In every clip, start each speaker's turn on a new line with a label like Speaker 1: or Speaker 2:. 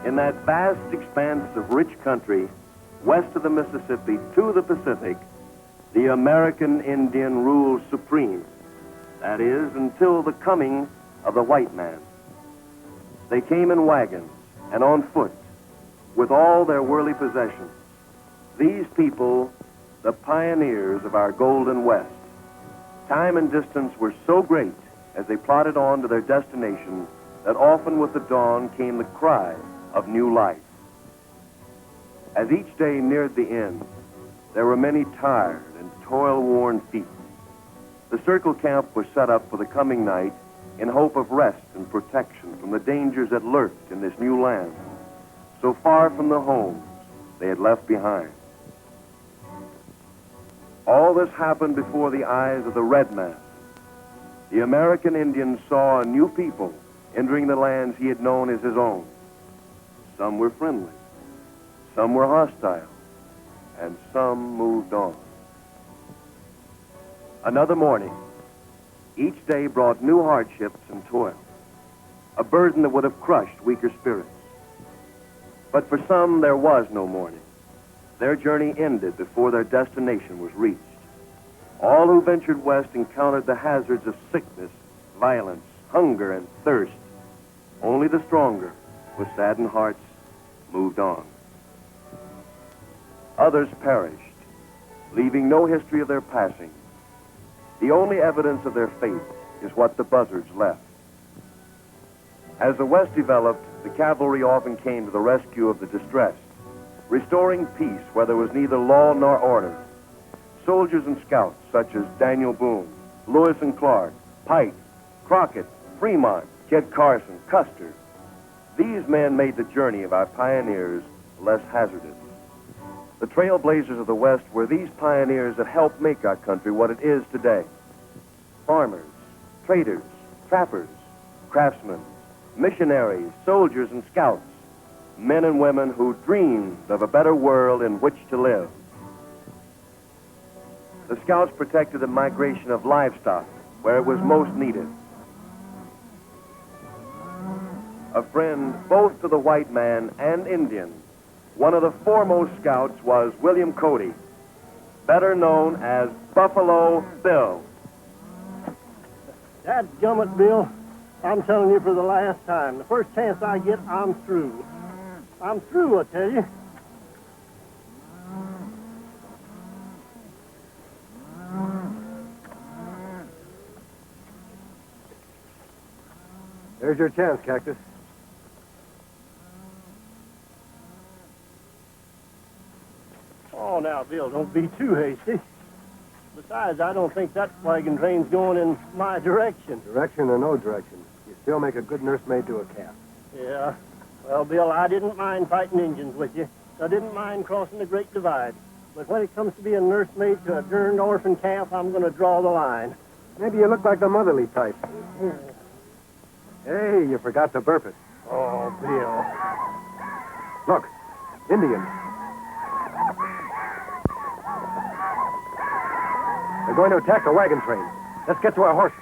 Speaker 1: In that vast expanse of rich country, west of the Mississippi to the Pacific, the American Indian rules supreme. That is, until the coming of the white man. They came in wagons and on foot, with all their worldly possessions. These people, the pioneers of our Golden West. Time and distance were so great as they plodded on to their destination that often with the dawn came the cry of new life. As each day neared the end, there were many tired and toil-worn feet. The circle camp was set up for the coming night in hope of rest and protection from the dangers that lurked in this new land, so far from the homes they had left behind. All this happened before the eyes of the red man. The American Indian saw a new people entering the lands he had known as his own. Some were friendly, some were hostile, and some moved on. Another morning. Each day brought new hardships and toil, a burden that would have crushed weaker spirits. But for some, there was no morning. Their journey ended before their destination was reached. All who ventured west encountered the hazards of sickness, violence, hunger, and thirst. Only the stronger, with saddened hearts, moved on. Others perished, leaving no history of their passing. The only evidence of their fate is what the buzzards left. As the West developed, the cavalry often came to the rescue of the distressed, restoring peace where there was neither law nor order. Soldiers and scouts such as Daniel Boone, Lewis and Clark, Pike, Crockett, Fremont, Kit Carson, Custer. These men made the journey of our pioneers less hazardous. The trailblazers of the West were these pioneers that helped make our country what it is today. Farmers, traders, trappers, craftsmen, missionaries, soldiers, and scouts. Men and women who dreamed of a better world in which to live. The scouts protected the migration of livestock where it was most needed. A friend both to the white man and Indian, one of the foremost scouts was William Cody, better known as Buffalo Bill.
Speaker 2: Dadgummit, Bill. I'm telling you for the last time. The first chance I get, I'm through. I'm through, I tell you.
Speaker 3: There's your chance, Cactus.
Speaker 2: Oh, now, Bill, don't be too hasty. Besides, I don't think that wagon train's going in my direction.
Speaker 3: Direction or no direction, you still make a good nursemaid to a calf.
Speaker 2: Yeah. Well, Bill, I didn't mind fighting Injuns with you. I didn't mind crossing the Great Divide. But when it comes to being nursemaid to a derned orphan calf, I'm going to draw the line.
Speaker 3: Maybe you look like the motherly type. Hey, you forgot to burp it.
Speaker 2: Oh, Bill.
Speaker 3: Look, Indians. They're going to attack the wagon train. Let's get to our horses.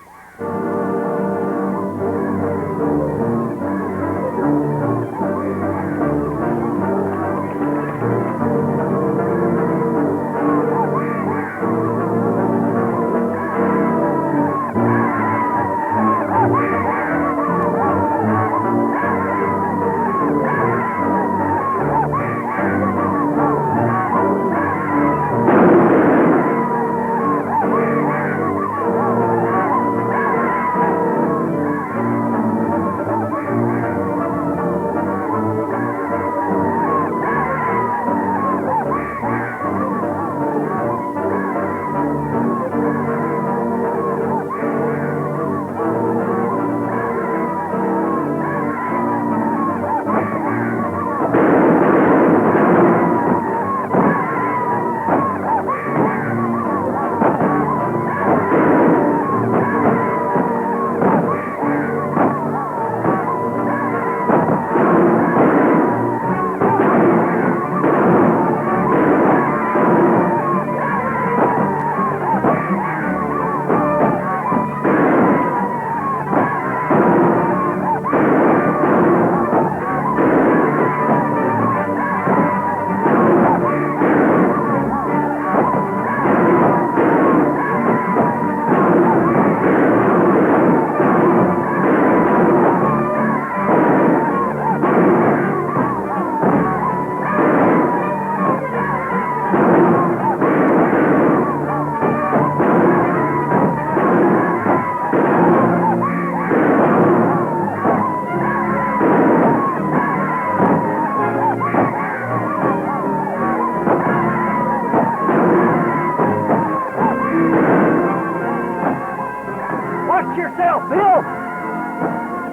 Speaker 2: yourself, Bill!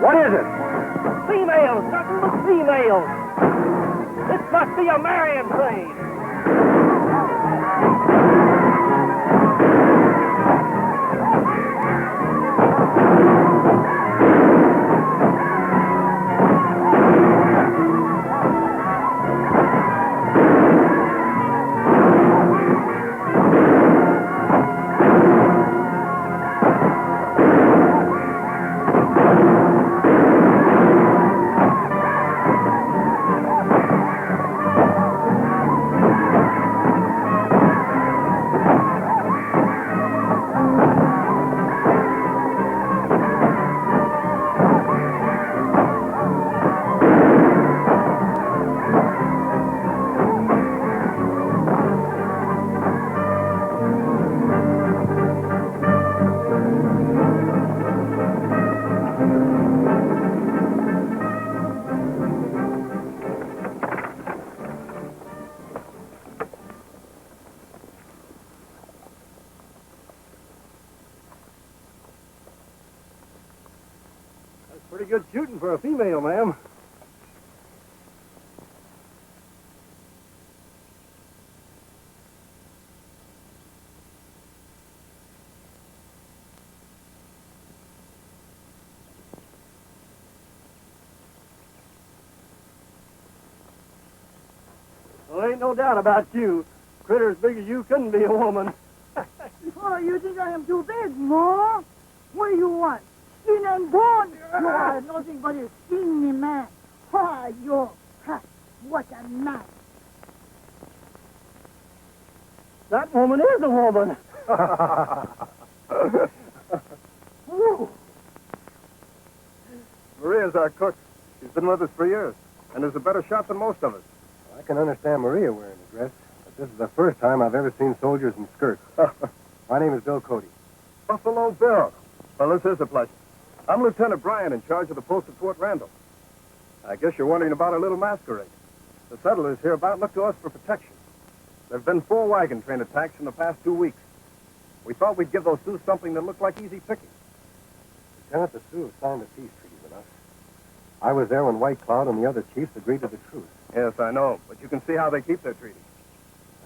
Speaker 3: What is it?
Speaker 2: Females, nothing but females. This must be a marrying train. Pretty good shooting for a female, ma'am. Well, ain't no doubt about you. Critter as big as you couldn't be a woman.
Speaker 4: Oh, you think I am too big, no? What do you want? Skin and bone. You are nothing but a skinny man. Ha, you. Ha, what a man.
Speaker 2: That woman is a woman.
Speaker 3: Maria's our cook. She's been with us for years, and is a better shot than most of us. I can understand Maria wearing a dress, but this is the first time I've ever seen soldiers in skirts. My name is Bill Cody.
Speaker 5: Buffalo Bill. Well, this is a pleasure. I'm Lieutenant Bryan, in charge of the post at Fort Randall. I guess you're wondering about our little masquerade. The settlers hereabout look to us for protection. There have been 4 wagon train attacks in the past 2 weeks. We thought we'd give those Sioux something that looked like easy picking.
Speaker 3: Lieutenant, the Sioux have signed a peace treaty with us. I was there when White Cloud and the other chiefs agreed to the truce.
Speaker 5: Yes, I know, but you can see how they keep their treaty.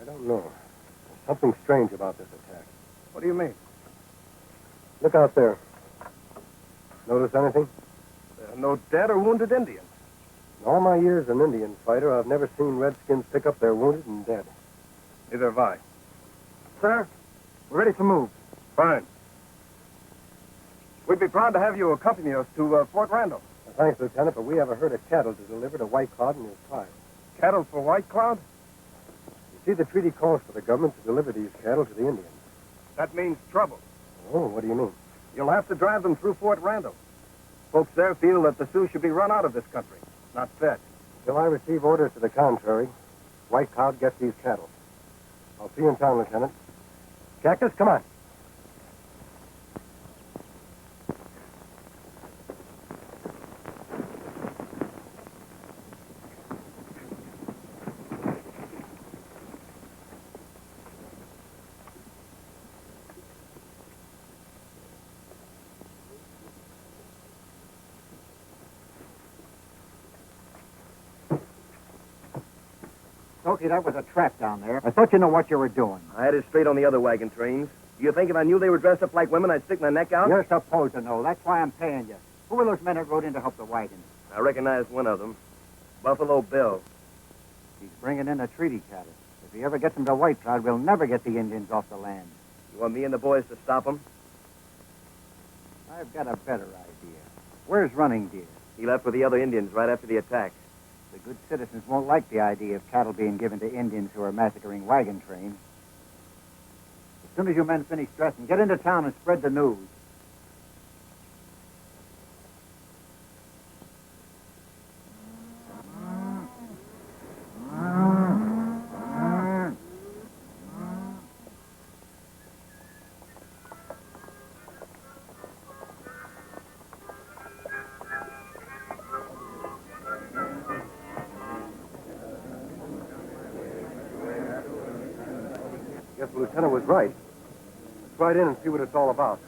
Speaker 3: I don't know. There's something strange about this attack.
Speaker 5: What do you mean?
Speaker 3: Look out there. Notice anything?
Speaker 5: There are no dead or wounded Indians.
Speaker 3: In all my years as an Indian fighter, I've never seen Redskins pick up their wounded and dead.
Speaker 5: Neither have I.
Speaker 3: Sir, we're ready to move.
Speaker 5: Fine. We'd be proud to have you accompany us to Fort Randall.
Speaker 3: Thanks, Lieutenant, but we have a herd of cattle to deliver to White Cloud and his tribe.
Speaker 5: Cattle for White Cloud?
Speaker 3: You see, the treaty calls for the government to deliver these cattle to the Indians.
Speaker 5: That means trouble.
Speaker 3: Oh, what do you mean?
Speaker 5: You'll have to drive them through Fort Randall. Folks there feel that the Sioux should be run out of this country, not fed.
Speaker 3: Until I receive orders to the contrary, White Cloud gets these cattle. I'll see you in town, Lieutenant. Cactus, come on.
Speaker 6: Smoky, that was a trap down there. I thought you know what you were doing.
Speaker 1: I had it straight on the other wagon trains. You think if I knew they were dressed up like women, I'd stick my neck out?
Speaker 6: You're supposed to know. That's why I'm paying you. Who were those men that rode in to help the wagons?
Speaker 1: I recognize one of them. Buffalo Bill.
Speaker 6: He's bringing in the treaty cattle. If he ever gets them to White Cloud, we'll never get the Indians off the land.
Speaker 1: You want me and the boys to stop him?
Speaker 6: I've got a better idea. Where's Running Deer?
Speaker 1: He left with the other Indians right after the attack.
Speaker 6: The good citizens won't like the idea of cattle being given to Indians who are massacring wagon trains. As soon as you men finish dressing, get into town and spread the news.
Speaker 3: Guess the lieutenant was right. Let's ride in and see what it's all about.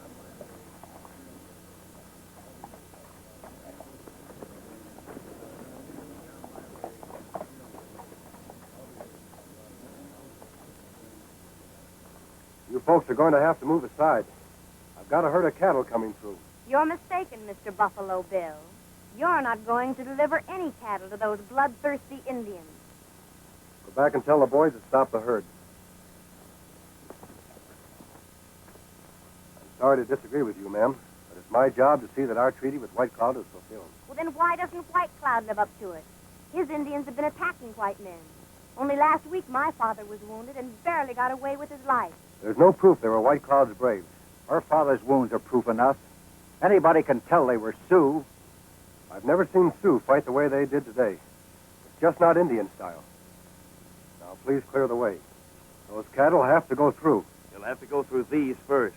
Speaker 3: folks are going to have to move aside. I've got a herd of cattle coming through.
Speaker 7: You're mistaken, Mr. Buffalo Bill. You're not going to deliver any cattle to those bloodthirsty Indians.
Speaker 3: Go back and tell the boys to stop the herd. I'm sorry to disagree with you, ma'am, but it's my job to see that our treaty with White Cloud is fulfilled.
Speaker 7: Well, then why doesn't White Cloud live up to it? His Indians have been attacking white men. Only last week my father was wounded and barely got away with his life.
Speaker 3: There's no proof they were White Cloud's braves.
Speaker 6: Her father's wounds are proof enough. Anybody can tell they were Sioux.
Speaker 3: I've never seen Sioux fight the way they did today. It's just not Indian style. Now, please clear the way. Those cattle have to go through.
Speaker 1: You'll have to go through these first.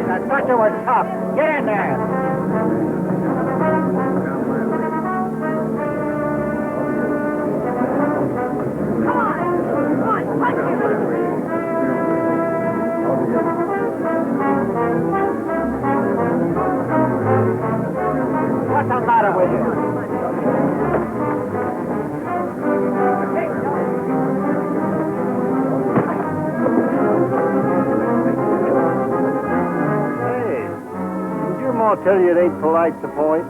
Speaker 6: I thought you were tough. Get in there. What's the matter with you?
Speaker 2: Hey, did your ma tell you it ain't polite to point?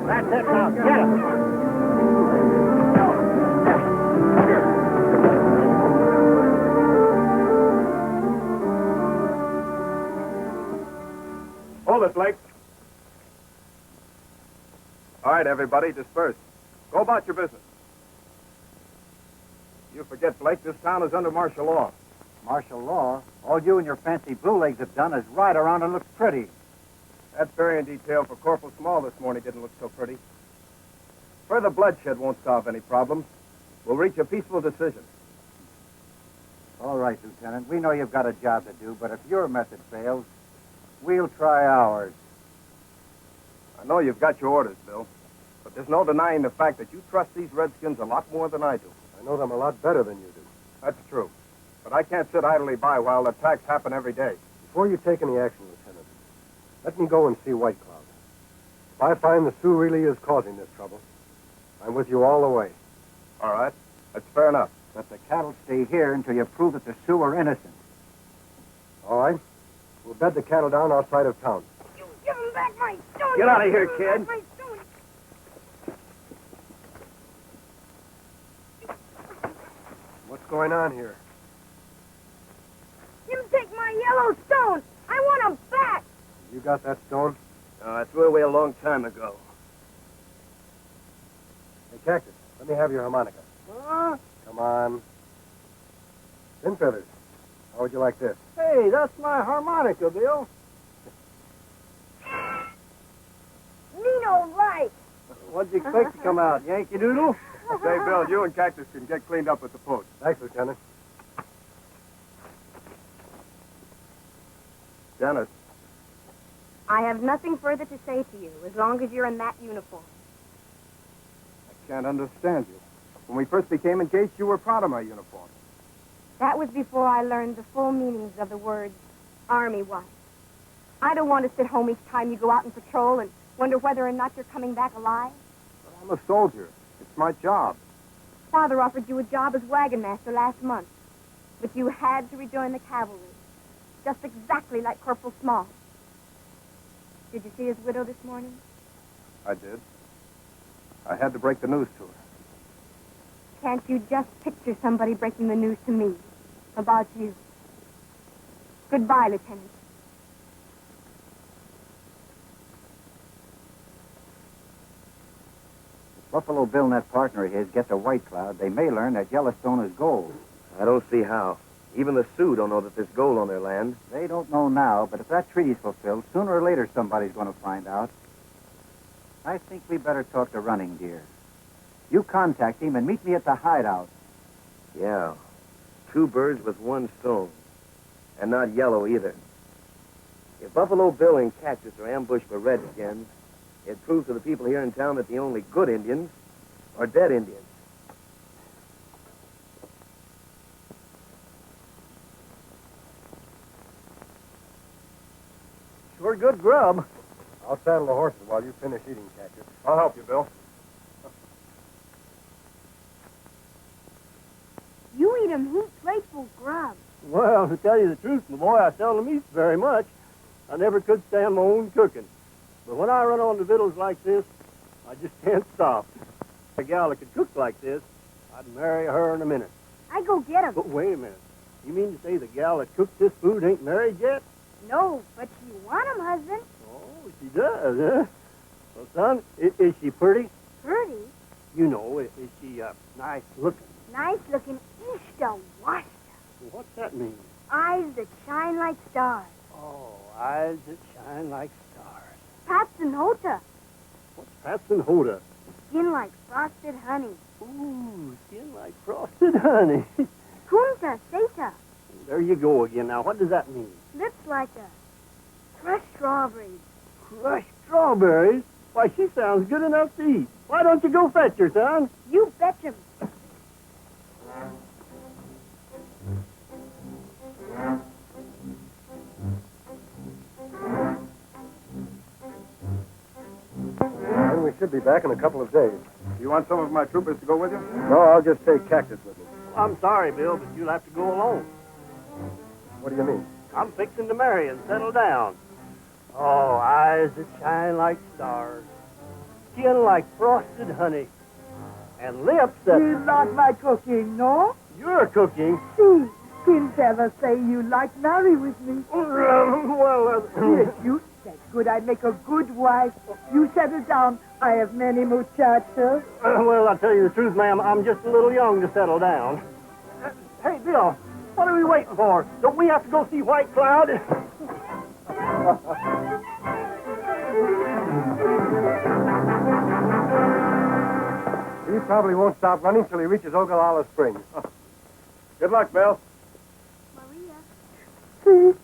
Speaker 6: That's it now. Get him.
Speaker 5: Hold it, Blake. All right, everybody, disperse. Go about your business. You forget, Blake, this town is under martial law.
Speaker 6: Martial law? All you and your fancy blue legs have done is ride around and look pretty.
Speaker 5: That burying detail for Corporal Small this morning didn't look so pretty. Further bloodshed won't solve any problems. We'll reach a peaceful decision.
Speaker 6: All right, Lieutenant. We know you've got a job to do, but if your method fails, we'll try ours.
Speaker 5: I know you've got your orders, Bill, but there's no denying the fact that you trust these Redskins a lot more than I do.
Speaker 3: I know them a lot better than you do.
Speaker 5: That's true. But I can't sit idly by while attacks happen every day.
Speaker 3: Before you take any action, Lieutenant, let me go and see White Cloud. If I find the Sioux really is causing this trouble, I'm with you all the way.
Speaker 5: All right. That's fair enough.
Speaker 6: But the cattle stay here until you prove that the Sioux are innocent.
Speaker 3: All right? We'll bed the cattle down outside of town.
Speaker 4: You give him back my stone.
Speaker 1: Get out of here,
Speaker 4: Give him
Speaker 1: kid.
Speaker 4: back my stone.
Speaker 3: What's going on here?
Speaker 4: Him take my yellow stone. I want him back.
Speaker 3: You got that stone?
Speaker 1: I threw it away a long time ago.
Speaker 3: Hey, Cactus, let me have your harmonica.
Speaker 2: Huh?
Speaker 3: Come on. Thin Feathers, how would you like this?
Speaker 2: Hey, that's my harmonica, Bill.
Speaker 4: Nino right.
Speaker 2: What'd you expect to come out, Yankee Doodle?
Speaker 5: Say, Bill, you and Cactus can get cleaned up at the post.
Speaker 3: Thanks, Lieutenant.
Speaker 5: Dennis,
Speaker 7: I have nothing further to say to you as long as you're in that uniform.
Speaker 5: I can't understand you. When we first became engaged, you were proud of my uniform.
Speaker 7: That was before I learned the full meanings of the words Army wife. I don't want to sit home each time you go out and patrol and wonder whether or not you're coming back alive.
Speaker 5: But I'm a soldier. It's my job.
Speaker 7: Father offered you a job as wagon master last month, but you had to rejoin the cavalry, just exactly like Corporal Small. Did you see his widow this morning?
Speaker 5: I did. I had to break the news to her.
Speaker 7: Can't you just picture somebody breaking the news to me about you? Goodbye, Lieutenant.
Speaker 6: If Buffalo Bill and that partner of his get to White Cloud, they may learn that Yellowstone is gold.
Speaker 1: I don't see how. Even the Sioux don't know that there's gold on their land.
Speaker 6: They don't know now, but if that treaty's fulfilled, sooner or later somebody's going to find out. I think we better talk to Running Deer. You contact him and meet me at the hideout.
Speaker 1: Yeah. Two birds with one stone. And not yellow either. If Buffalo Bill and Cactus are ambushed by redskins, it proves to the people here in town that the only good Indians are dead Indians.
Speaker 2: Sure good grub.
Speaker 3: I'll saddle the horses while you finish eating, Cactus.
Speaker 5: I'll help you, Bill.
Speaker 7: You eat 'em heap plateful grub.
Speaker 2: Well, to tell you the truth, my boy, I seldom eat very much. I never could stand my own cooking. But when I run on to victuals like this, I just can't stop. A gal that could cook like this, I'd marry her in a minute.
Speaker 7: I go get 'em.
Speaker 2: But wait a minute. You mean to say the gal that cooked this food ain't married yet?
Speaker 7: No, but she want 'em, husband.
Speaker 2: Oh, she does, huh? Well, son, is she pretty?
Speaker 7: Pretty,
Speaker 2: You know, is she nice looking?
Speaker 7: nice looking Easter washed.
Speaker 2: What's that mean?
Speaker 7: Eyes that shine like stars.
Speaker 2: Oh, eyes that shine like stars.
Speaker 7: Paps and Hota.
Speaker 2: What's Pats and Hoda?
Speaker 7: Skin like frosted honey.
Speaker 2: Ooh, skin like frosted honey.
Speaker 7: Punta Seta.
Speaker 2: There you go again. Now, what does that mean?
Speaker 7: Lips like a crushed strawberry.
Speaker 2: Crushed strawberries? Why, she sounds good enough to eat. Why don't you go fetch her, son?
Speaker 7: You betcha.
Speaker 3: And we should be back in a couple of days.
Speaker 5: You want some of my troopers to go with you?
Speaker 3: No, I'll just take Cactus with me.
Speaker 2: I'm sorry, Bill, but you'll have to go alone.
Speaker 3: What do you mean?
Speaker 2: I'm fixing to marry and settle down. Oh, eyes that shine like stars. Skin like frosted honey. And lips that...
Speaker 4: You like my cooking, no?
Speaker 2: You're cooking.
Speaker 4: See, didn't ever say you like marry with me. Yes, you. That's good. I make a good wife. You settle down. I have many muchachos.
Speaker 2: Well, I'll tell you the truth, ma'am. I'm just a little young to settle down. Hey, Bill, what are we waiting for? Don't we have to go see White Cloud?
Speaker 3: He probably won't stop running till he reaches Ogallala Springs.
Speaker 5: Good luck, Bill.
Speaker 7: Maria. See?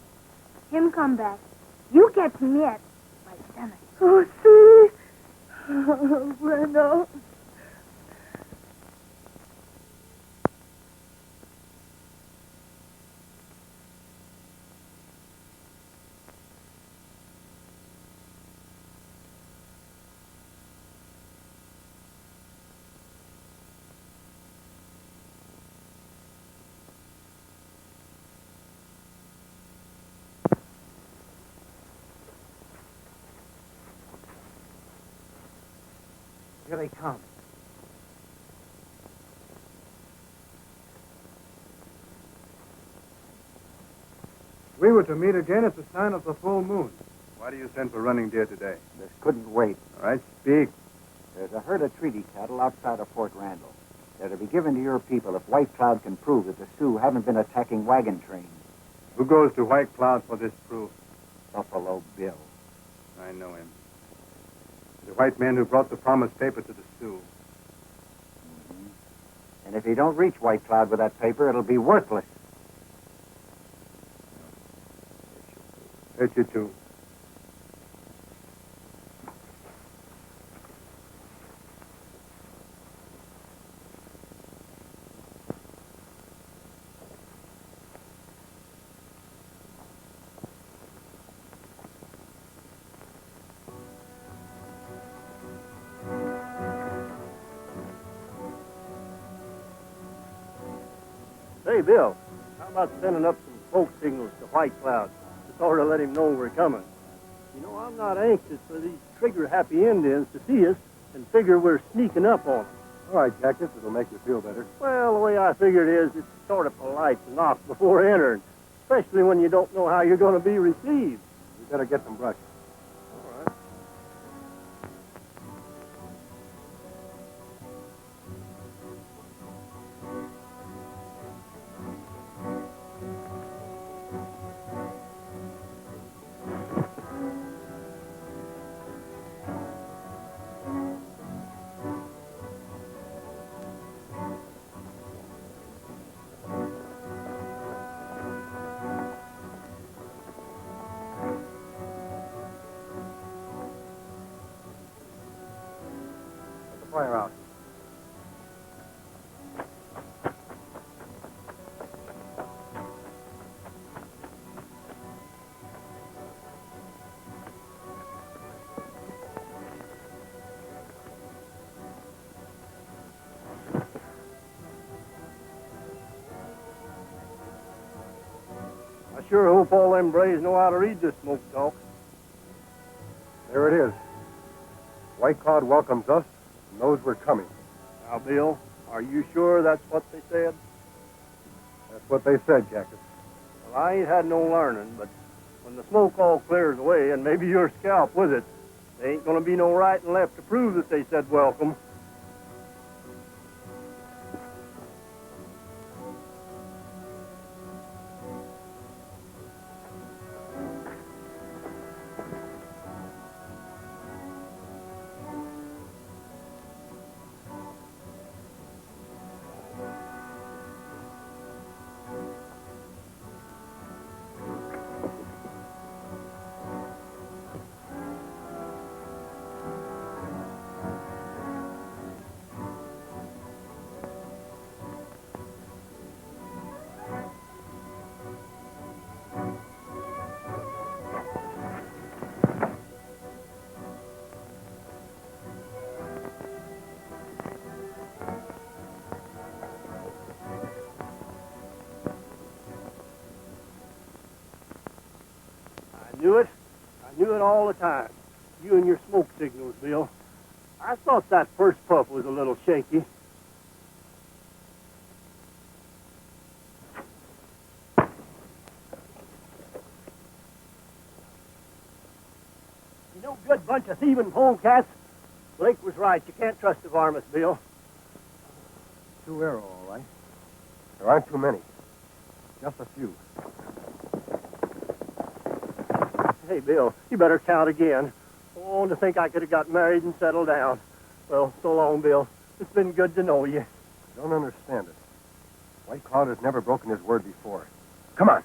Speaker 7: Him come back. You catch him yet. My stomach.
Speaker 4: Oh, see? Oh, bueno.
Speaker 6: Here they come.
Speaker 3: We were to meet again at the sign of the full moon.
Speaker 5: Why do you send for running deer today?
Speaker 6: This couldn't wait.
Speaker 5: All right, speak.
Speaker 6: There's a herd of treaty cattle outside of Fort Randall. They're to be given to your people if White Cloud can prove that the Sioux haven't been attacking wagon trains.
Speaker 5: Who goes to White Cloud for this proof?
Speaker 6: Buffalo Bill.
Speaker 5: I know him. The white man who brought the promised paper to the Sioux.
Speaker 6: And if he don't reach White Cloud with that paper, it'll be worthless.
Speaker 5: Hurt you too.
Speaker 2: Hey, Bill, how about sending up some smoke signals to White Cloud to sort of let him know we're coming? You know, I'm not anxious for these trigger-happy Indians to see us and figure we're sneaking up on them.
Speaker 3: All right, Cactus, it'll make you feel better.
Speaker 2: Well, the way I figure it is, it's sort of polite to knock before entering, especially when you don't know how you're going to be received.
Speaker 3: We better get some brush.
Speaker 2: All right.
Speaker 3: fire out.
Speaker 2: I sure hope all them braves know how to read this smoke talk.
Speaker 3: There it is. White Cloud welcomes us and knows we're coming.
Speaker 2: Now, Bill, are you sure that's what they said?
Speaker 3: That's what they said, Cactus.
Speaker 2: Well, I ain't had no learning, but when the smoke all clears away, and maybe your scalp with it, there ain't gonna be no right and left to prove that they said welcome. I knew it. I knew it all the time. You and your smoke signals, Bill. I thought that first puff was a little shaky. You know, good bunch of thieving polecats. Blake was right. You can't trust the varmints, Bill.
Speaker 3: Two arrow, all right. There aren't too many. Just a few.
Speaker 2: Hey, Bill, you better count again. Oh, to think I could have got married and settled down. Well, so long, Bill. It's been good to know you.
Speaker 3: I don't understand it. White Cloud has never broken his word before. Come on.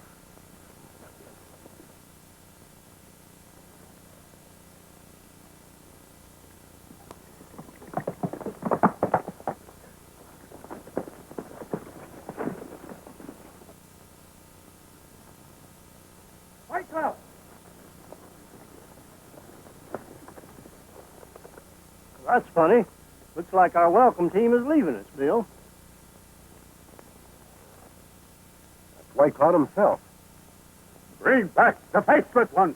Speaker 2: White Cloud! That's funny. Looks like our welcome team is leaving us, Bill.
Speaker 3: That's White Cloud himself.
Speaker 5: Bring back the faceless one.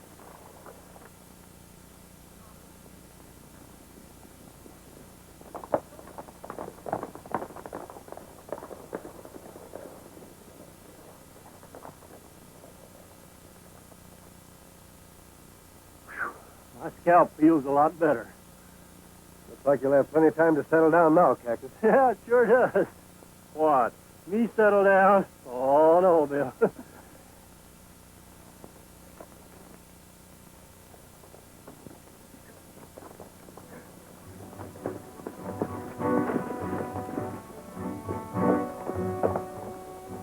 Speaker 2: My scalp feels a lot better.
Speaker 3: Looks like you'll have plenty of time to settle down now, Cactus.
Speaker 2: Yeah, it sure does. What? Me settle down? Oh, no, Bill.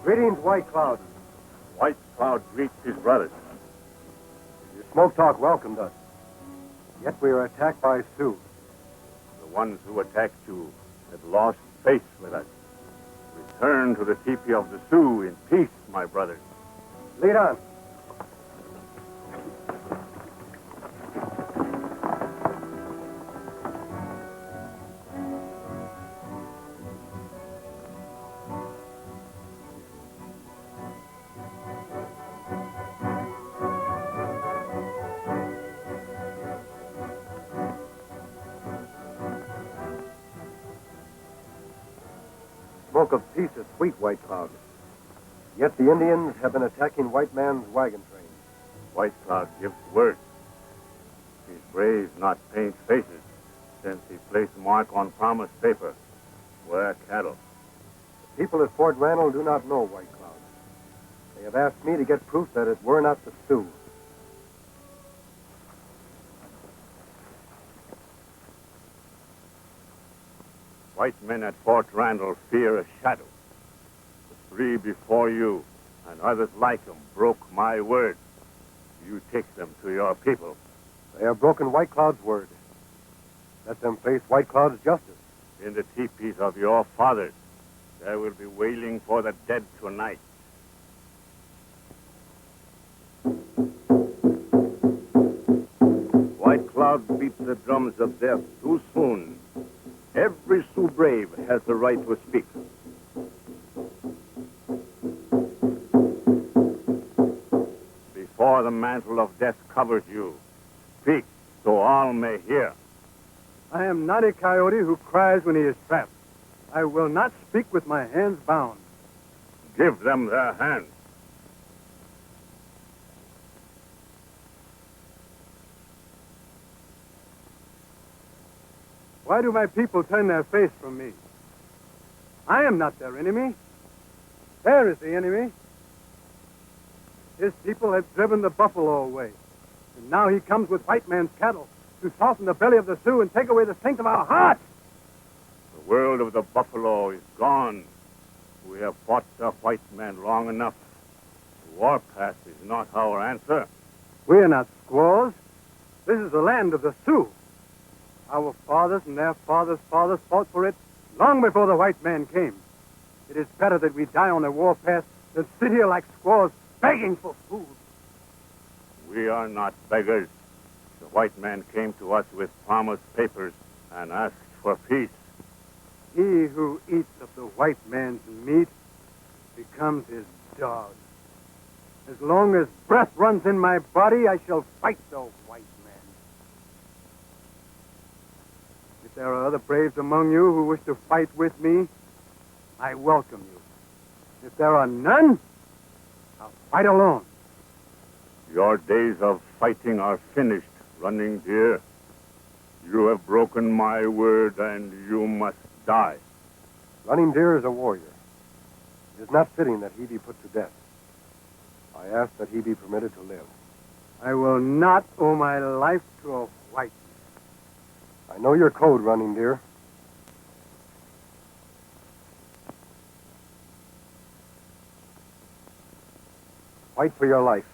Speaker 3: Greetings, White Cloud.
Speaker 5: White Cloud greets his brothers.
Speaker 3: Your smoke talk welcomed us. Yet we are attacked by Sioux.
Speaker 5: The ones who attacked you have lost faith with us. Return to the teepee of the Sioux in peace, my brothers.
Speaker 3: Lead on. Smoke of peace is sweet, White Cloud. Yet the Indians have been attacking white man's wagon train.
Speaker 5: White Cloud gives word. His braves not paint faces, since he placed mark on promised paper. Wear cattle.
Speaker 3: The people at Fort Randall do not know White Cloud. They have asked me to get proof that it were not the Sioux.
Speaker 5: White men at Fort Randall fear a shadow. The three before you and others like them broke my word. You take them to your people.
Speaker 3: They have broken White Cloud's word. Let them face White Cloud's justice.
Speaker 8: In the teepees of your fathers, they will be wailing for the dead tonight.
Speaker 1: White Cloud beats the drums of death too soon. Every Sioux brave has the right to speak.
Speaker 8: Before the mantle of death covers you, speak so all may hear.
Speaker 3: I am not a coyote who cries when he is trapped. I will not speak with my hands bound.
Speaker 8: Give them their hands.
Speaker 3: Why do my people turn their face from me? I am not their enemy. There is the enemy. His people have driven the buffalo away. And now he comes with white man's cattle to soften the belly of the Sioux and take away the strength of our hearts.
Speaker 8: The world of the buffalo is gone. We have fought the white man long enough. The warpath is not our answer.
Speaker 3: We are not squaws. This is the land of the Sioux. Our fathers and their fathers' fathers fought for it long before the white man came. It is better that we die on the warpath than sit here like squaws begging for food.
Speaker 8: We are not beggars. The white man came to us with promised papers and asked for peace.
Speaker 3: He who eats of the white man's meat becomes his dog. As long as breath runs in my body, I shall fight the white man. If there are other braves among you who wish to fight with me, I welcome you. If there are none, I'll fight alone.
Speaker 8: Your days of fighting are finished, Running Deer. You have broken my word, and you must die.
Speaker 3: Running Deer is a warrior. It is not fitting that he be put to death. I ask that he be permitted to live. I will not owe my life to a white man. I know your code, Running Deer. Fight for your life.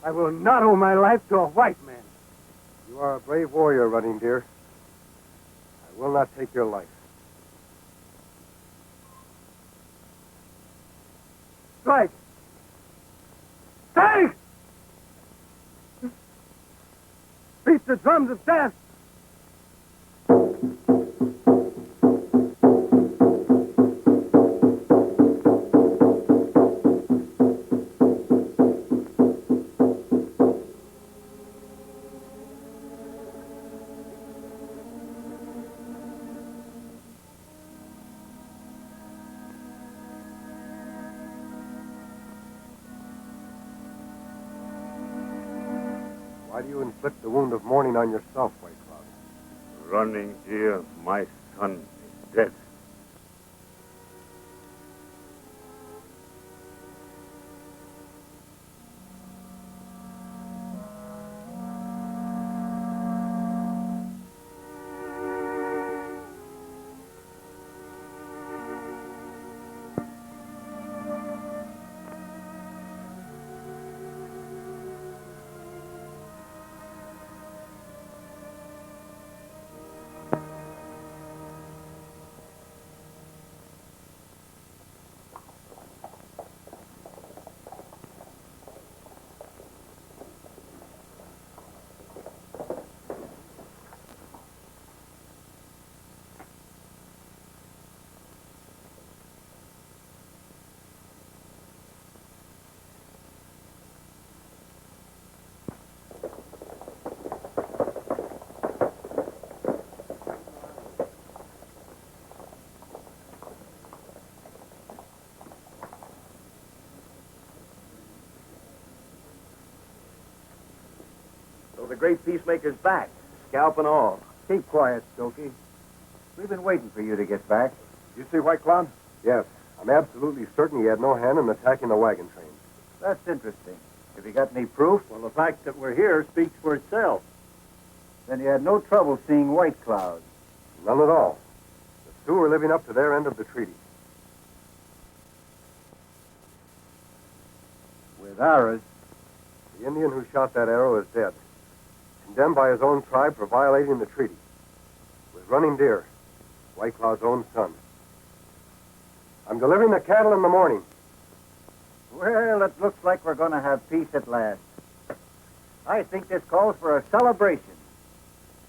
Speaker 3: I will not owe my life to a white man. You are a brave warrior, Running Deer. I will not take your life. Strike! Strike! Beat the drums of death! Why do you inflict the wound of mourning on yourself, White Cloud?
Speaker 8: Running Deer, my son is dead.
Speaker 1: with the great peacemaker's back, scalp and all.
Speaker 6: Keep quiet, Stokey. We've been waiting for you to get back.
Speaker 5: You see White Cloud? Yes. I'm absolutely certain he had no hand in attacking the wagon train.
Speaker 6: That's interesting. Have you got any proof?
Speaker 2: Well, the fact that we're here speaks for itself.
Speaker 6: Then you had no trouble seeing White Cloud.
Speaker 5: None at all. The Sioux are living up to their end of the treaty.
Speaker 6: With ours,
Speaker 5: The Indian who shot that arrow is dead. Condemned by his own tribe for violating the treaty. With Running Deer, White Cloud's own son. I'm delivering the cattle in the morning.
Speaker 6: well, it looks like we're going to have peace at last. I think this calls for a celebration.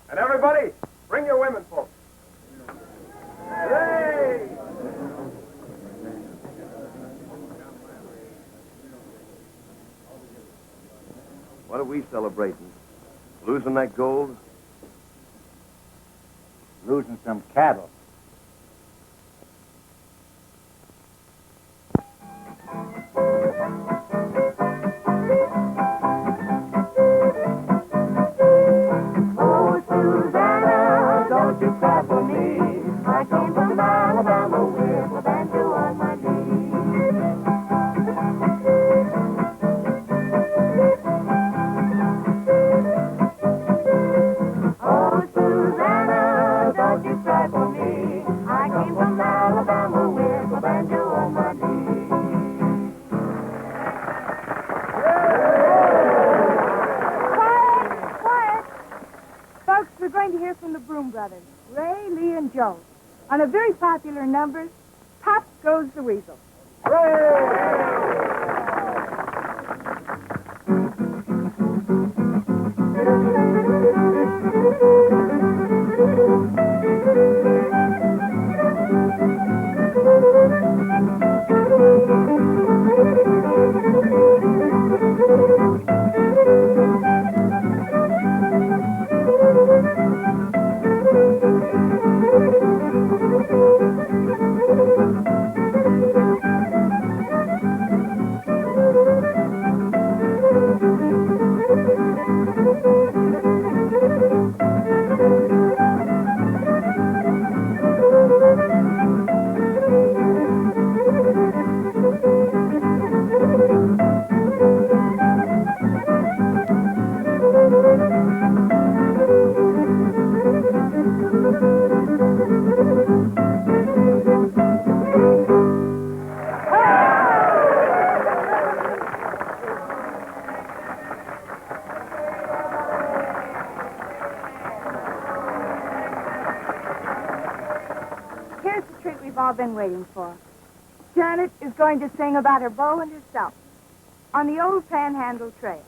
Speaker 5: And everybody, bring your women folks. Hooray!
Speaker 1: What are we celebrating? Losing that gold?
Speaker 6: Losing some cattle.
Speaker 4: Oh, Susanna, don't you cry for me. I came from Alabama with a banjo on my knee. Oh, Susanna, don't you cry for me. I came from Alabama with a banjo on my knee.
Speaker 7: Quiet! Quiet! Folks, we're going to hear from the Broom Brothers, Ray, Lee, and Joe, on a very popular number, Pop Goes the Weasel. Here's the treat we've all been waiting for. Janet is going to sing about her beau and herself on the old Panhandle Trail.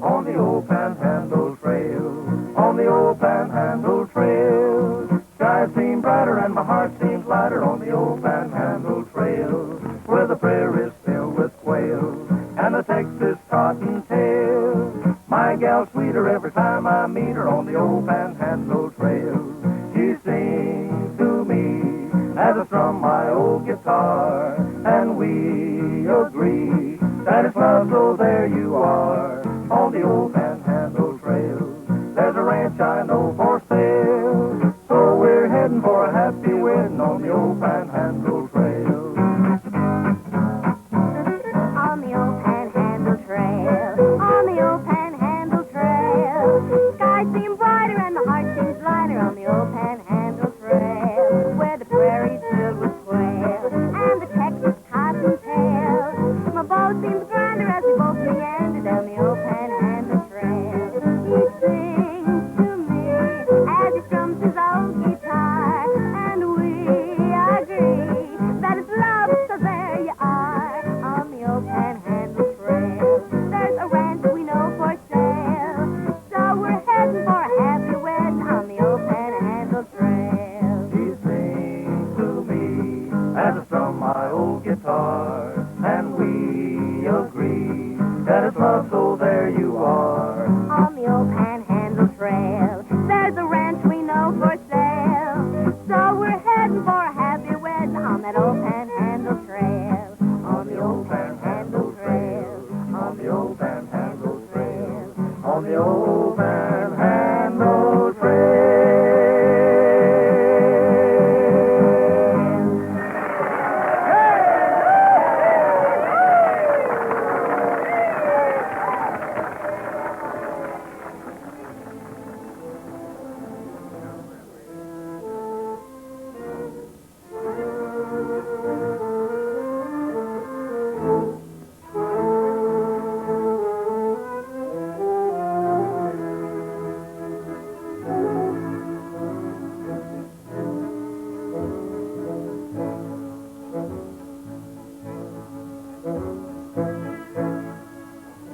Speaker 9: On the old Panhandle Trail, on the old Panhandle Trail. Skies seem brighter and my heart seems lighter on the old Panhandle Trail, where the prairie's filled with quail and the Texas cottontail. My gal's sweeter every time I meet her on the old Panhandle Trail. She sings to me as I strum my old guitar, and we agree that it's love, so there you are on the old Panhandle Trail. There's a ranch I know for sale, so we're heading for a happy wedding on the old Panhandle Trail.
Speaker 7: On the old Panhandle Trail, on the old Panhandle Trail. Skies seem brighter and the heart seems lighter on the old Panhandle Trail, where the prairie's filled with quail and the Texas cottontail. My bow seems grander as we both meander down the old Panhandle Trail. He sings to me as he strums his old guitar, and we agree that it's love, so there you are on the old Panhandle Trail. There's a ranch we know for sale, so we're heading for a happy wedding on the old Panhandle Trail.
Speaker 9: She sings to me as I strum my old guitar, and we agree that it's love, so there you are.
Speaker 7: On the old Panhandle Trail, there's a ranch we know for sale, so we're heading for a happy wedding on
Speaker 9: on the old Panhandle Trail.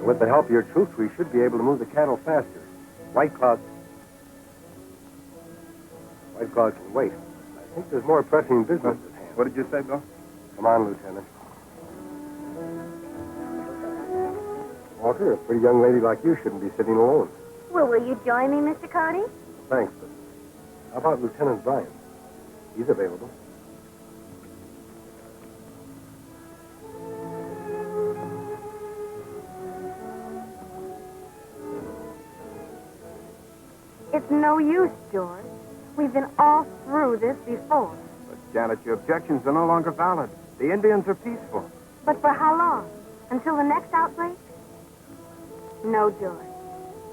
Speaker 5: With the help of your troops, we should be able to move the cattle faster. White Cloud can wait. I think there's more pressing business at hand.
Speaker 3: What did you say, Bill?
Speaker 5: Come on, Lieutenant. Walter, a pretty young lady like you shouldn't be sitting alone.
Speaker 7: Well, will you join me, Mr. Cody?
Speaker 5: Thanks, but how about Lieutenant Bryan? He's available.
Speaker 7: It's no use, George. We've been all through this before.
Speaker 3: But, Janet, your objections are no longer valid. The Indians are peaceful.
Speaker 7: But for how long? Until the next outbreak? No, George.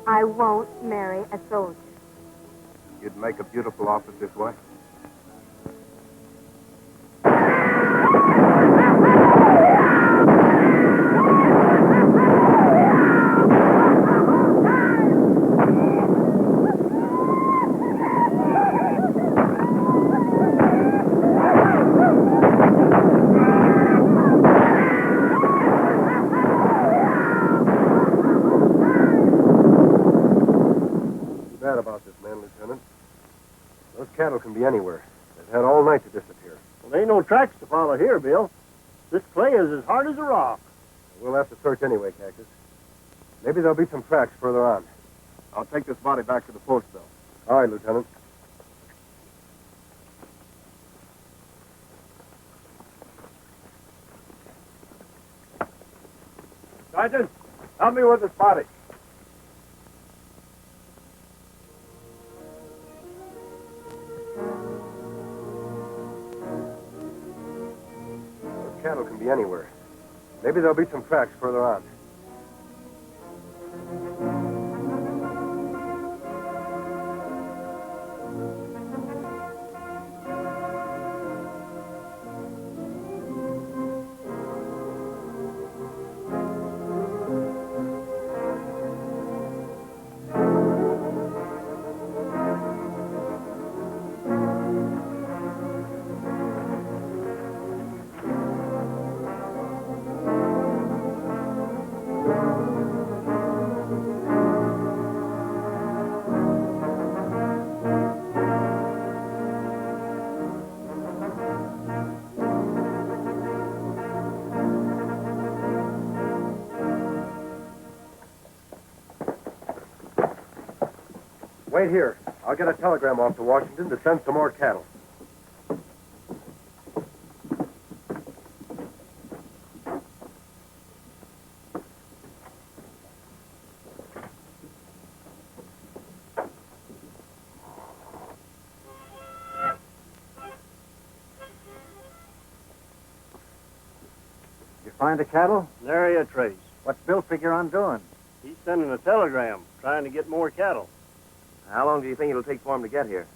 Speaker 7: I won't marry a soldier.
Speaker 3: You'd make a beautiful officer's wife.
Speaker 5: Cattle can be anywhere. They've had all night to disappear.
Speaker 2: Well, there ain't no tracks to follow here, Bill. This clay is as hard as a rock.
Speaker 5: We'll have to search anyway, Cactus. Maybe there'll be some tracks further on.
Speaker 3: I'll take this body back to the post, Bill.
Speaker 5: All right, Lieutenant.
Speaker 3: Sergeant, help me with this body.
Speaker 5: Cattle can be anywhere. Maybe there'll be some tracks further on. Wait here. I'll get a telegram off to Washington to send some more cattle.
Speaker 6: You find the cattle?
Speaker 2: Nary a trace.
Speaker 6: What's Bill figure on doing?
Speaker 2: He's sending a telegram, trying to get more cattle.
Speaker 1: How long do you think it'll take for him to get here?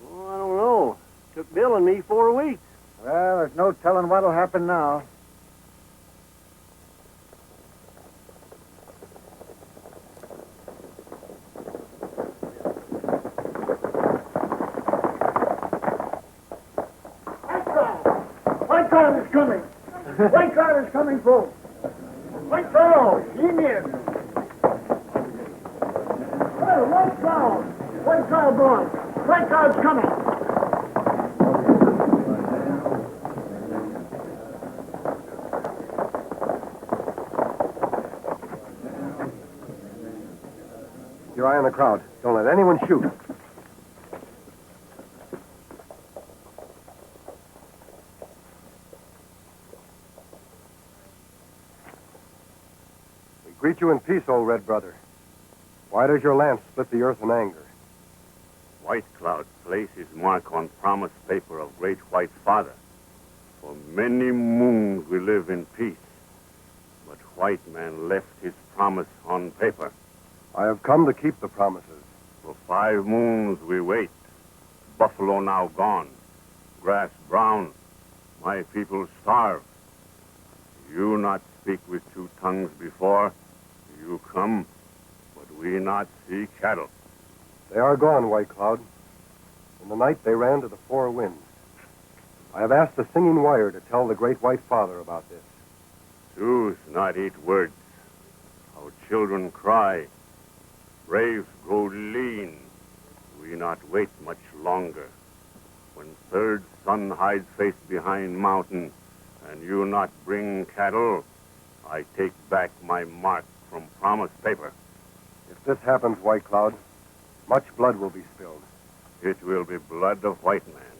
Speaker 2: Oh, I don't know. Took Bill and me 4 weeks.
Speaker 6: Well, there's no telling what'll happen now.
Speaker 4: White Cloud is coming. White Cloud is coming, folks. White Cloud, Indians. Well, White Cloud. White Cloud boy. White Cloud's coming.
Speaker 5: Your eye on the crowd. Don't let anyone shoot. We greet you in peace, old red brother. Why does your lance split the earth in anger?
Speaker 8: White Cloud placed his mark on promise paper of Great White Father. For many moons we live in peace. But White Man left his promise on paper.
Speaker 5: I have come to keep the promises.
Speaker 8: For 5 moons we wait. Buffalo now gone. Grass brown. My people starve. You not speak with 2 tongues before. You come, but we not see cattle.
Speaker 5: They are gone, White Cloud. In the night, they ran to the 4 winds. I have asked the singing wire to tell the Great White Father about this.
Speaker 8: Choose not eat words. Our children cry. Braves grow lean. We not wait much longer. When third sun hides face behind mountain, and you not bring cattle, I take back my mark from promise paper.
Speaker 5: If this happens, White Cloud, much blood will be spilled.
Speaker 8: It will be blood of white man.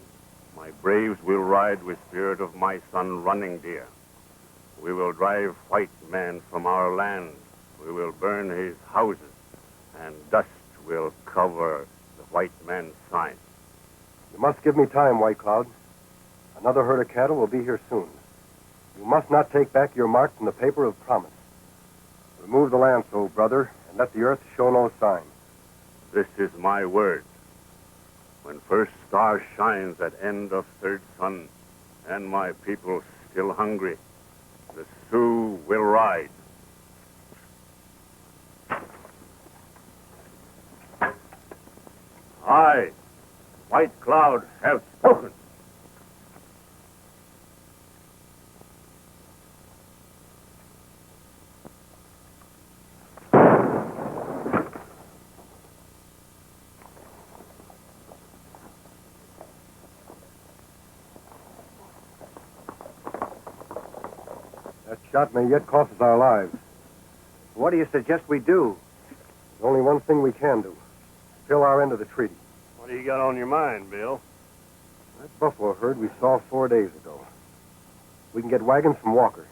Speaker 8: My braves will ride with spirit of my son Running Deer. We will drive white man from our land. We will burn his houses, and dust will cover the white man's sign.
Speaker 5: You must give me time, White Cloud. Another herd of cattle will be here soon. You must not take back your mark from the paper of promise. Remove the lance, O brother, and let the earth show no sign.
Speaker 8: This is my word. When first star shines at end of third sun, and my people still hungry, the Sioux will ride. I, White Cloud, have spoken.
Speaker 5: That shot may yet cost us our lives.
Speaker 6: What do you suggest we do?
Speaker 5: There's only one thing we can do. Fill our end of the treaty.
Speaker 2: What do you got on your mind, Bill?
Speaker 5: That buffalo herd we saw 4 days ago. We can get wagons from Walker.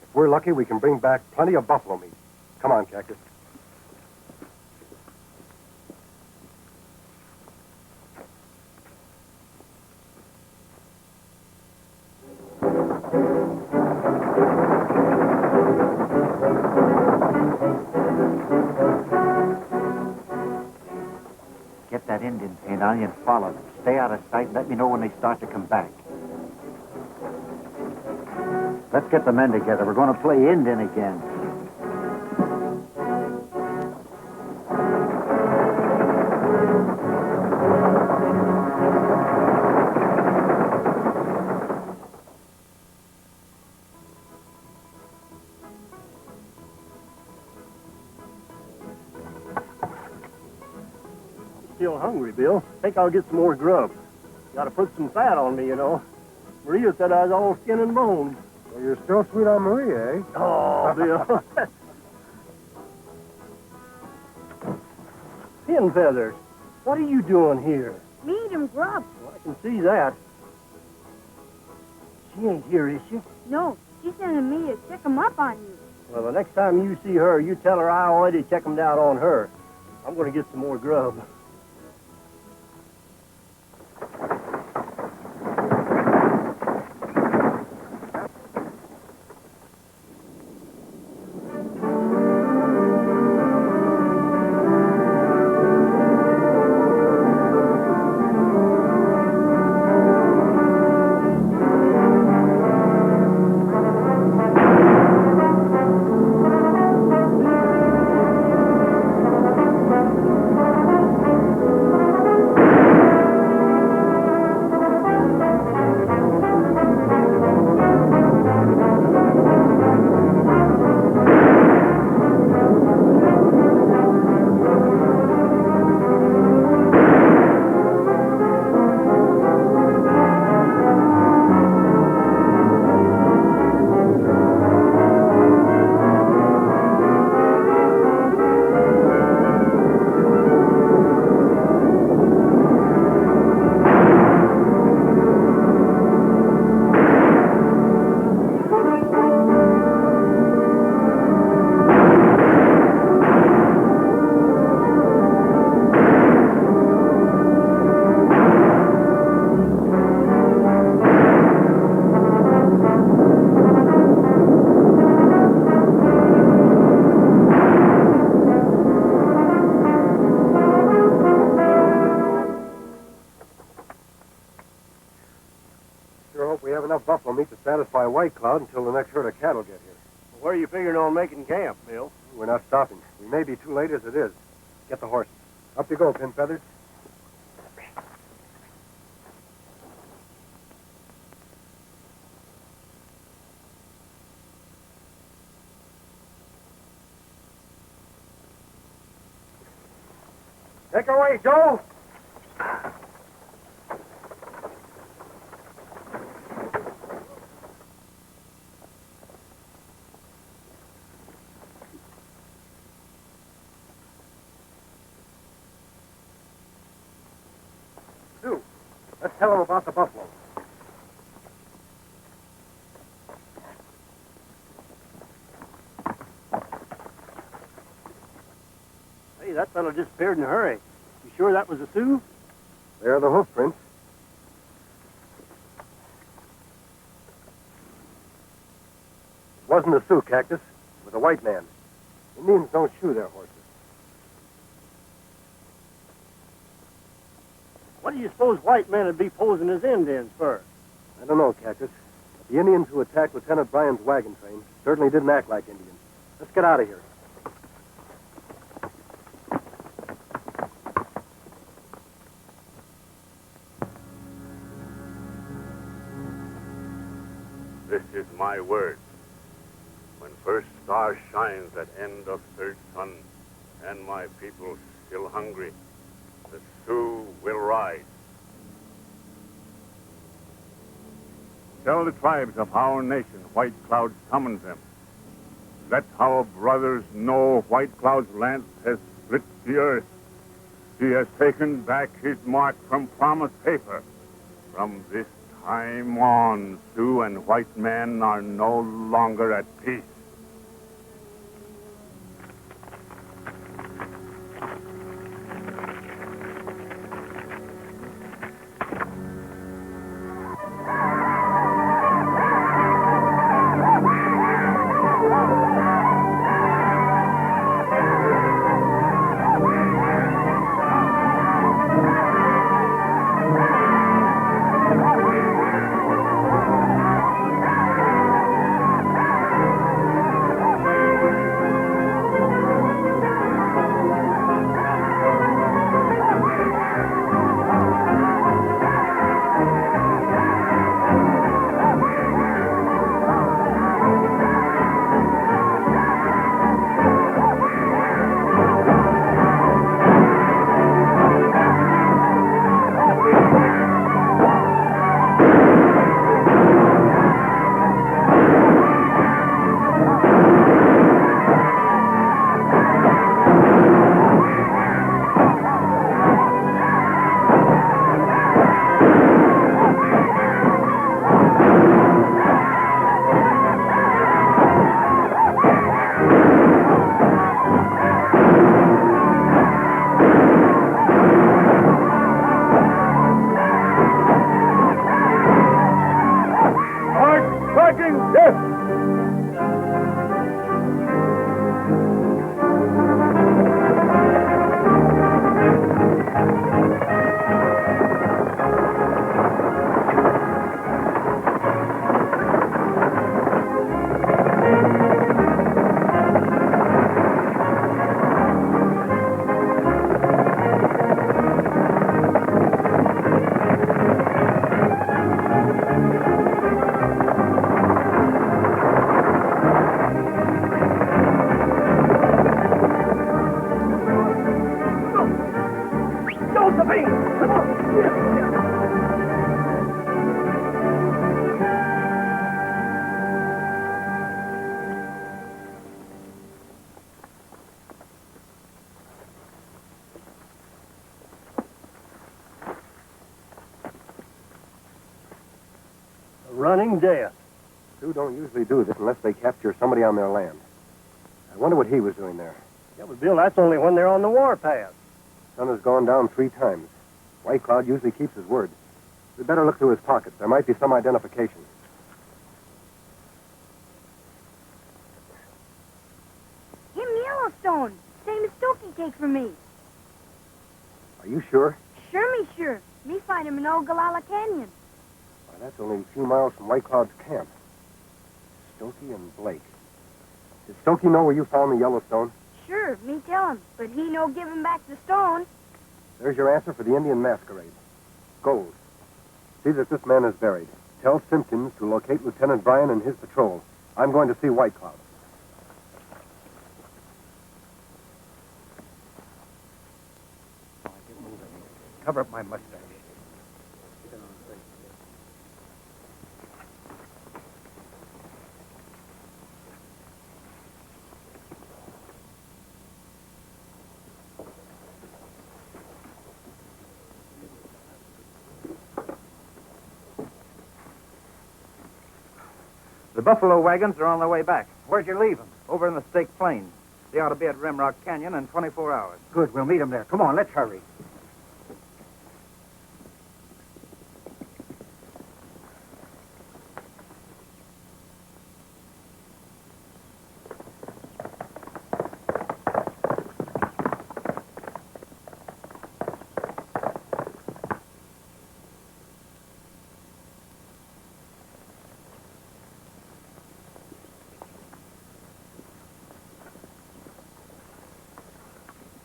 Speaker 5: If we're lucky, we can bring back plenty of buffalo meat. Come on, Cactus.
Speaker 6: Get that Indian paint on you and follow them. Stay out of sight and let me know when they start to come back. Let's get the men together. We're going to play Indian again.
Speaker 2: Still hungry, Bill. Think I'll get some more grub. Got to put some fat on me, you know. Maria said I was all skin and bones.
Speaker 5: Well, you're still sweet on Maria, eh?
Speaker 2: Oh, Bill. Pin feathers. What are you doing here?
Speaker 4: Meat and grub.
Speaker 2: Well, I can see that. She ain't here, is she?
Speaker 4: No, she's sending me to check 'em up on you.
Speaker 2: Well, the next time you see her, you tell her I already checked 'em down on her. I'm going to get some more grub.
Speaker 5: enough buffalo meat to satisfy White Cloud until the next herd of cattle get here.
Speaker 2: Where are you figuring on making camp, Bill?
Speaker 5: We're not stopping. We may be too late as it is. Get the horses. Up you go, Pin Feathers. Take away, Joe! Sue, let's tell him about the buffalo.
Speaker 2: Hey, that fellow disappeared in a hurry. You sure that was a Sioux?
Speaker 5: There are the hoof prints. It wasn't a Sioux, Cactus. It was a white man. Indians don't shoe their horses.
Speaker 2: What do you suppose white men would be posing as Indians for?
Speaker 5: I don't know, Cactus. But the Indians who attacked Lieutenant Bryan's wagon train certainly didn't act like Indians. Let's get out of here.
Speaker 8: This is my word. When first star shines at end of third sun, and my people still hungry, the Sioux will rise. Tell the tribes of our nation White Cloud summons them. Let our brothers know White Cloud's lance has split the earth. He has taken back his mark from promised paper. From this time on, Sioux and white men are no longer at peace.
Speaker 2: Running death.
Speaker 5: Sioux don't usually do this unless they capture somebody on their land. I wonder what he was doing there.
Speaker 2: Yeah, but Bill, that's only when they're on the warpath.
Speaker 5: Sun has gone down 3 times. White Cloud usually keeps his word. We'd better look through his pockets. There might be some identification.
Speaker 7: Him Yellowstone. Same as Stokey take for me.
Speaker 5: Are you sure?
Speaker 7: Sure me sure. Me find him in Ogallala Canyon.
Speaker 5: That's only a few miles from White Cloud's camp. Stokey and Blake. Did Stokey know where you found the Yellowstone?
Speaker 7: Sure, me tell him, but he no give him back the stone.
Speaker 5: There's your answer for the Indian masquerade. Gold. See that this man is buried. Tell Simpkins to locate Lieutenant Bryan and his patrol. I'm going to see White Cloud.
Speaker 6: Cover up my mustache.
Speaker 10: The buffalo wagons are on their way back. Where'd you leave them? Over in the Stake Plains. They ought to be at Rimrock Canyon in 24 hours.
Speaker 6: Good, we'll meet them there. Come on, let's hurry.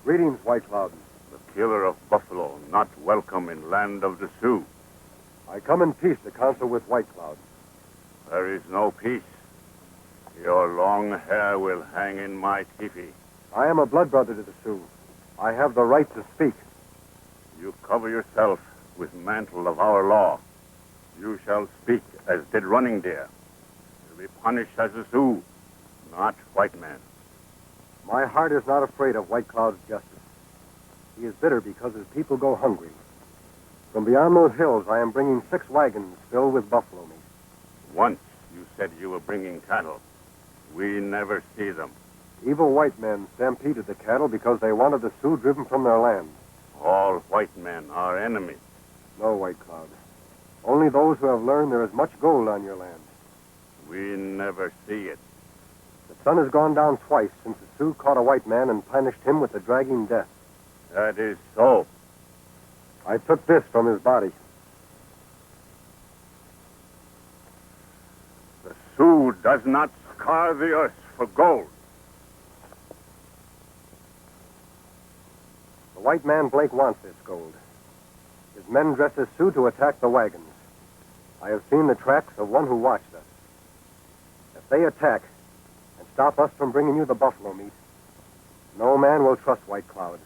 Speaker 5: Greetings, White Cloud.
Speaker 8: The killer of buffalo, not welcome in land of the Sioux.
Speaker 5: I come in peace to counsel with White Cloud.
Speaker 8: There is no peace. Your long hair will hang in my teepee.
Speaker 5: I am a blood brother to the Sioux. I have the right to speak.
Speaker 8: You cover yourself with mantle of our law. You shall speak as did Running Deer. To be punished as a Sioux, not white man.
Speaker 5: My heart is not afraid of White Cloud's justice. He is bitter because his people go hungry. From beyond those hills, I am bringing 6 wagons filled with buffalo meat.
Speaker 8: Once you said you were bringing cattle. We never see them.
Speaker 5: Evil white men stampeded the cattle because they wanted the Sioux driven from their land.
Speaker 8: All white men are enemies.
Speaker 5: No, White Cloud. Only those who have learned there is much gold on your land.
Speaker 8: We never see it.
Speaker 5: The sun has gone down twice since the Sioux caught a white man and punished him with the dragging death.
Speaker 8: That is so.
Speaker 5: I took this from his body.
Speaker 8: The Sioux does not scar the earth for gold.
Speaker 5: The white man Blake wants this gold. His men dress as Sioux to attack the wagons. I have seen the tracks of one who watched us. If they attack and stop us from bringing you the buffalo meat, no man will trust White Cloud.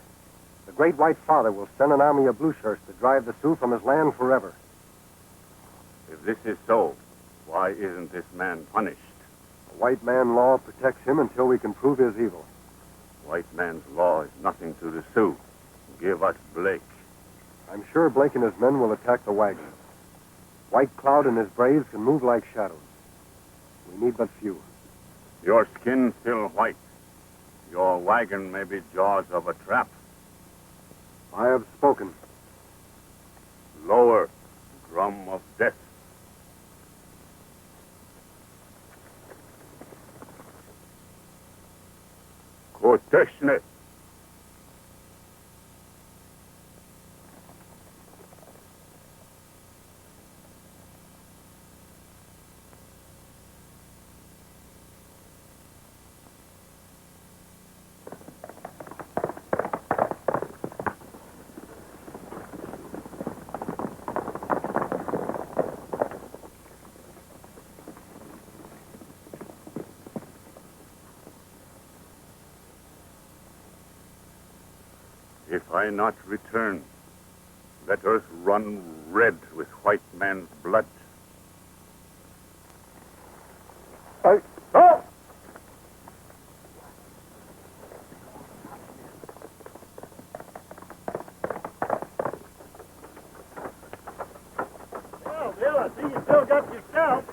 Speaker 5: The great white father will send an army of blue shirts to drive the Sioux from his land forever.
Speaker 8: If this is so, why isn't this man punished?
Speaker 5: The white man law protects him until we can prove his evil.
Speaker 8: White man's law is nothing to the Sioux. Give us Blake.
Speaker 5: I'm sure Blake and his men will attack the wagons. White Cloud and his braves can move like shadows. We need but few.
Speaker 8: Your skin still white. Your wagon may be jaws of a trap.
Speaker 5: I have spoken.
Speaker 8: Lower, drum of death. Koteshne. If I not return, let earth run red with white man's blood.
Speaker 5: Oh!
Speaker 2: Well, Bill, I see you still got your scalp.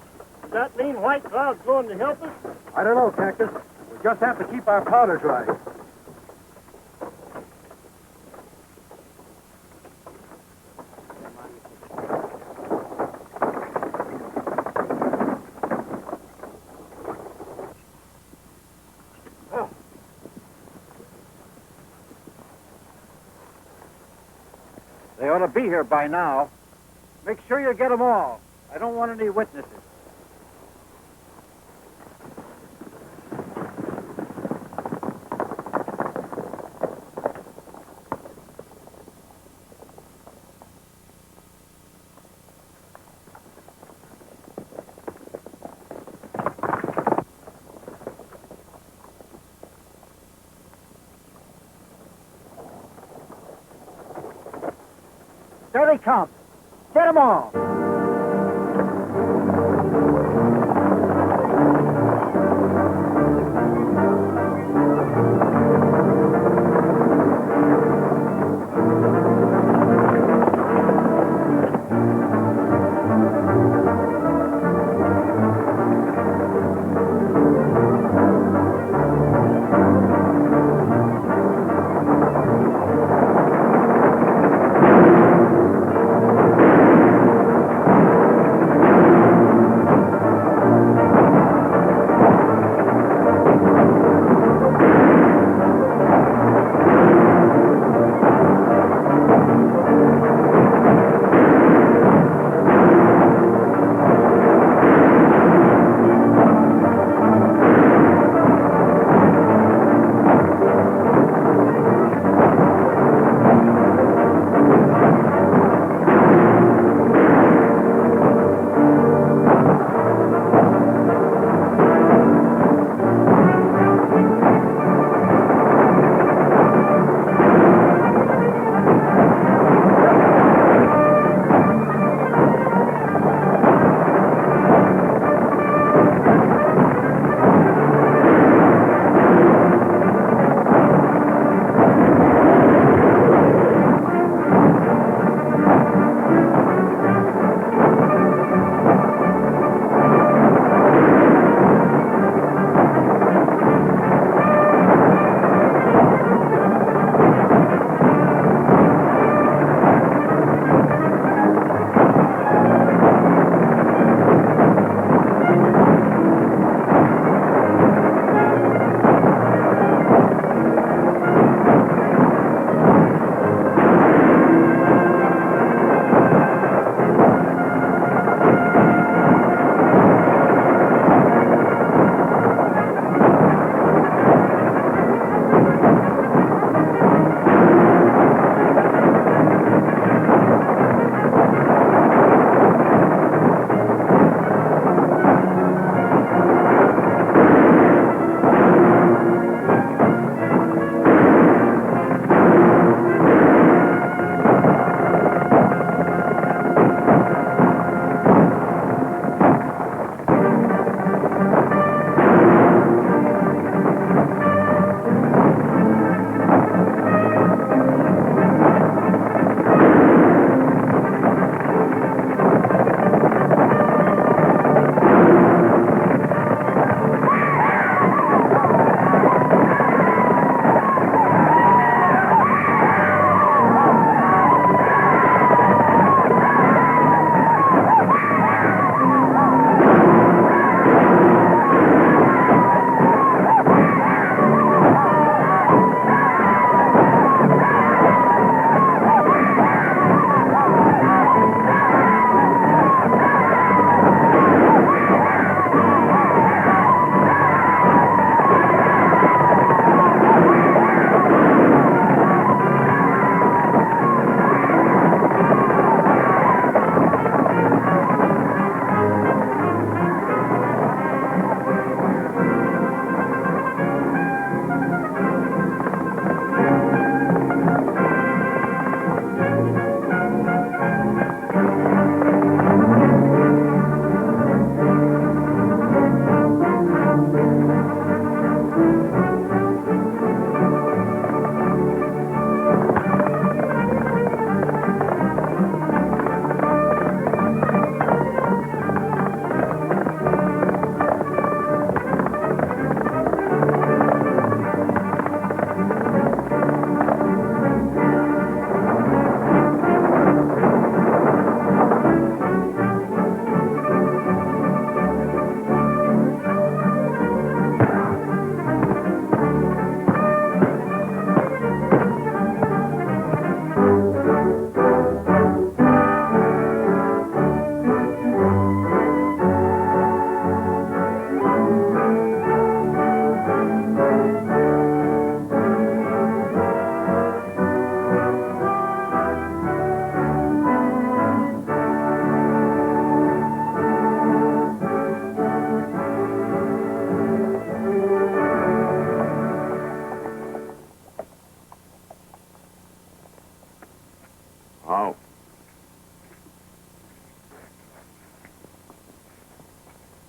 Speaker 2: Does that mean White Cloud's going to help us?
Speaker 5: I don't know, Cactus. We just have to keep our powder dry.
Speaker 6: They ought to be here by now. Make sure you get them all.
Speaker 10: I don't want any witnesses.
Speaker 2: There they come. Get them all.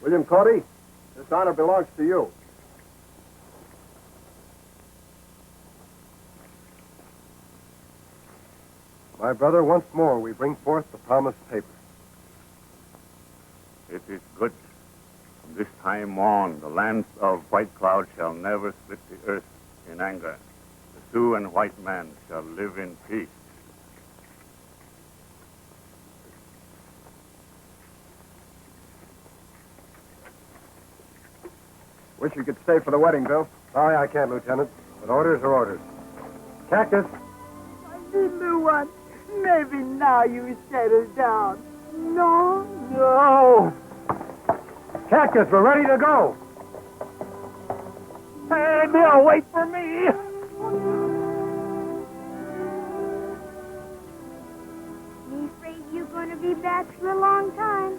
Speaker 5: William Cody, this honor belongs to you. My brother, once more we bring forth the promised paper.
Speaker 8: It is good. From this time on, the lands of White Cloud shall never split the earth in anger. The Sioux and white man shall live in peace.
Speaker 5: Wish you could stay for the wedding, Bill. Sorry I can't, Lieutenant. But orders are orders. Cactus!
Speaker 4: My little one, maybe now you settle down. No?
Speaker 5: No! Cactus, we're ready to go!
Speaker 2: Hey, Bill, wait for me.
Speaker 7: Me afraid you're going to be back for a long time.